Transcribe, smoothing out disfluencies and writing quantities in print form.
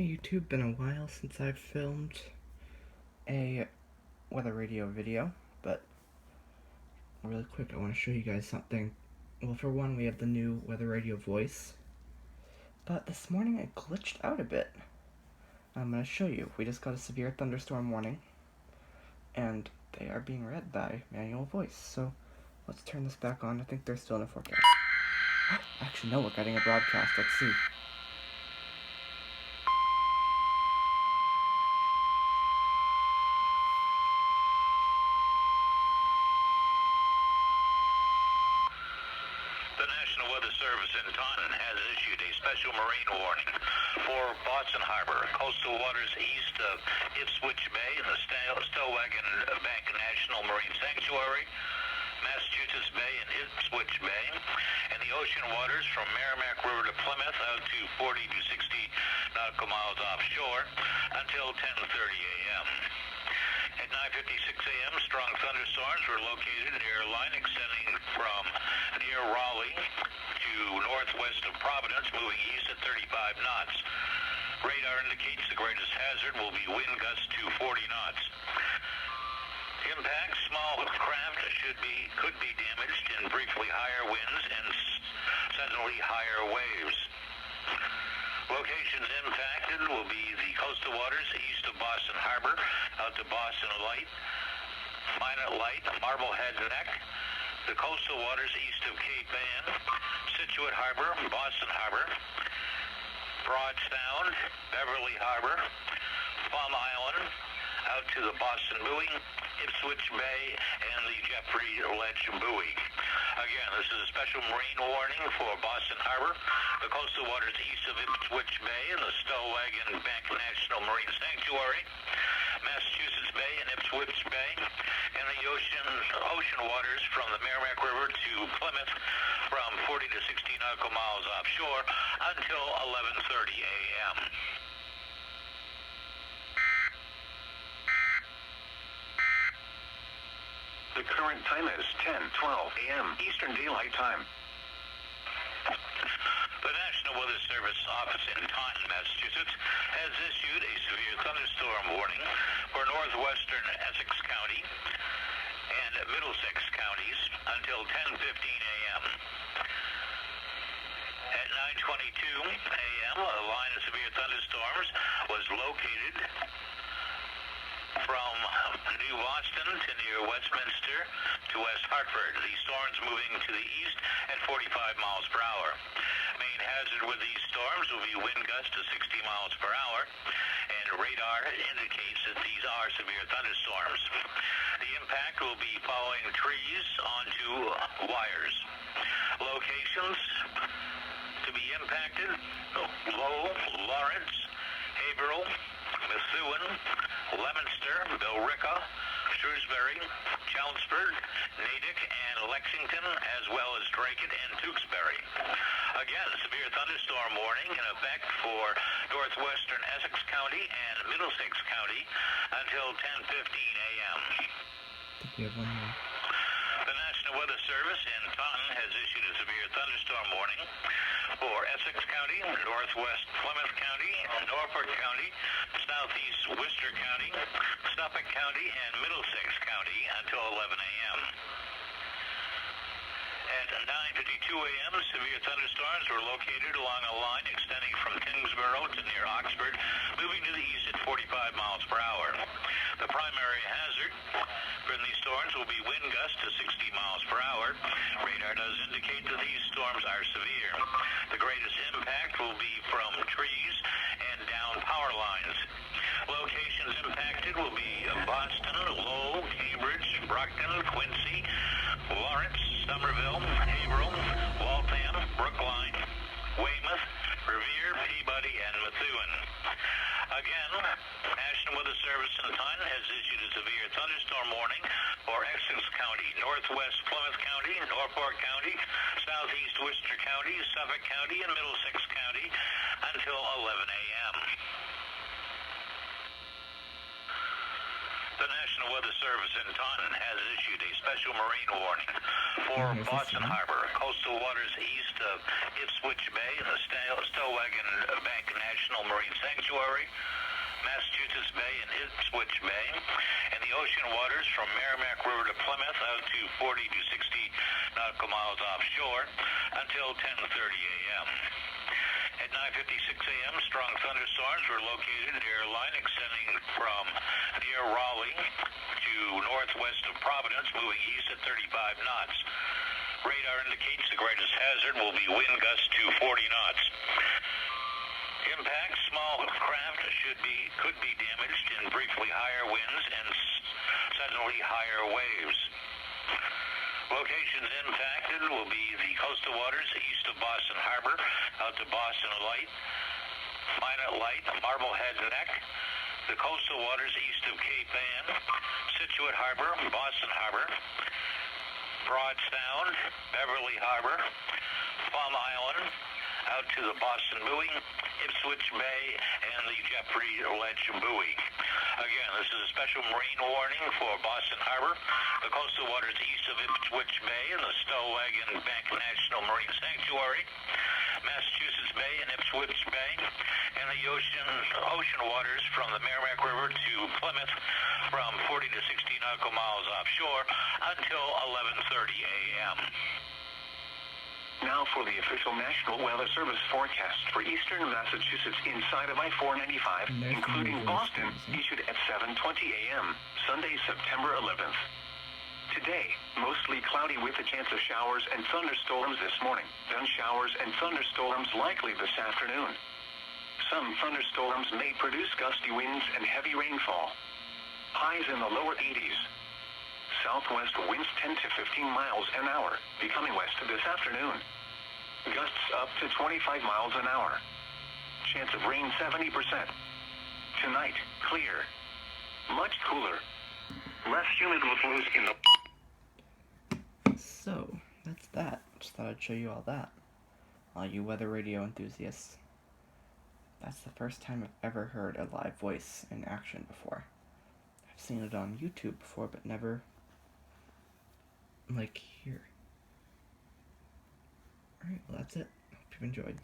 Hey YouTube, been a while since I've filmed a weather radio video, but really quick I want to show you guys something. Well, for one, we have the new weather radio voice, but this morning it glitched out a bit. I'm going to show you. We just got a severe thunderstorm warning, and they are being read by manual voice, so let's turn this back on. I think they're still in a forecast. Actually, no, we're getting a broadcast. Let's see. The National Weather Service in Taunton has issued a special marine warning for Boston Harbor, coastal waters east of Ipswich Bay in the Stowwagon Bank National Marine Sanctuary, Massachusetts Bay and Ipswich Bay, and the ocean waters from Merrimack River to Plymouth out to 40 to 60 nautical miles offshore until 10:30 a.m. At 9:56 a.m., strong thunderstorms were located near a line extending from near Raleigh to northwest of Providence, moving east at 35 knots. Radar indicates the greatest hazard will be wind gusts to 40 knots. Impact: small craft could be damaged in briefly higher winds and suddenly higher waves. Locations impacted will be the coastal waters east of Boston Harbor, out to Boston Light, Minot Light, Marblehead Neck, the coastal waters east of Cape Ann, Scituate Harbor, Boston Harbor, Broad Sound, Beverly Harbor, Plum Island, out to the Boston Buoy, Ipswich Bay, and the Jeffrey Ledge Buoy. Again, this is a special marine warning for Boston Harbor, the coastal waters east of Ipswich Bay and the Stowwagon Bank National Marine Sanctuary, Massachusetts Bay and Ipswich Bay, and the ocean waters from the Merrimack River to Plymouth from 40 to 60 nautical miles offshore until 11:30 a.m. The current time is 10:12 a.m. Eastern Daylight Time. The National Weather Service office in Taunton, Massachusetts, has issued a severe thunderstorm warning for northwestern Essex County and Middlesex counties until 10:15 a.m. At 9:22 a.m., a line of severe thunderstorms was located from New Boston to near Westminster to West Hartford. These storms moving to the east at 45 miles per hour. Main hazard with these storms will be wind gusts to 60 miles per hour, and radar indicates that these are severe thunderstorms. The impact will be following trees onto wires. Locations to be impacted: Lowell, Lawrence, Haverhill, Methuen, Leominster, Billerica, Shrewsbury, Chelmsford, Natick, and Lexington, as well as Dracut and Tewksbury. Again, severe thunderstorm warning in effect for northwestern Essex County and Middlesex County until 10:15 a.m. I think we have one more. The National Weather Service in Taunton has issued a severe thunderstorm warning for Essex County, northwest Plymouth County, Norfolk County, southeast Worcester County, Suffolk County, and Middlesex County until 11 a.m. At 9:52 a.m., severe thunderstorms were located along a line extending from Kingsborough to near Oxford, moving to the east at 45 miles per hour. The primary hazard from these storms will be wind gusts to 60 miles per hour. Radar does indicate that these storms are severe. The greatest impact will be from trees and down power lines. Locations impacted will be Boston, Lowell, Cambridge, Brockton, Quincy, Lawrence, Somerville, Haverhill, Waltham, Brookline, Weymouth, Revere, Peabody, and Methuen. Again, National Weather Service in Taunton has issued a severe thunderstorm warning for Essex County, northwest Plymouth County, Norfolk County, southeast Worcester County, Suffolk County, and Middlesex County until 11 a.m. The National Ocean Weather Service in Taunton has issued a special marine warning for Here's the Boston sun. Harbor, coastal waters east of Ipswich Bay and the Stowwagon Bank National Marine Sanctuary, Massachusetts Bay and Ipswich Bay, and the ocean waters from Merrimack River to Plymouth out to 40 to 60 nautical miles offshore until 10:30 a.m. At 9:56 a.m., strong thunderstorms were located near a line extending from near Raleigh to northwest of Providence, moving east at 35 knots. Radar indicates the greatest hazard will be wind gusts to 40 knots. Impact: small craft could be damaged in briefly higher winds and suddenly higher waves. Locations impacted will be the coastal waters east of Boston Harbor, out to Boston Light, Minot Light, Marblehead Neck, the coastal waters east of Cape Ann, Situate Harbor, Boston Harbor, Broad Sound, Beverly Harbor, Plum Island, out to the Boston Buoy, Ipswich Bay, and the Jeffrey Ledge Buoy. Again, this is a special marine warning for Boston Harbor, the coastal waters east of Ipswich Bay and the Stowwagon Bank National Marine Sanctuary, Massachusetts Bay and Ipswich Bay, and the ocean waters from the Merrimack River to Plymouth from 40 to 60 nautical miles offshore until 11:30 a.m. Now for the official National Weather Service forecast for eastern Massachusetts inside of I-495, And there's the including new Boston, voice, issued at 7:20 a.m., Sunday, September 11th. Today, mostly cloudy with a chance of showers and thunderstorms this morning, then showers and thunderstorms likely this afternoon. Some thunderstorms may produce gusty winds and heavy rainfall. Highs in the lower 80s. Southwest winds 10 to 15 miles an hour, becoming west this afternoon. Gusts up to 25 miles an hour. Chance of rain 70%. Tonight, clear. Much cooler. Less humid with lows in the... So, that's that. Just thought I'd show you all that. All you weather radio enthusiasts. That's the first time I've ever heard a live voice in action before. I've seen it on YouTube before, but never like here. Alright, well that's it. Hope you've enjoyed.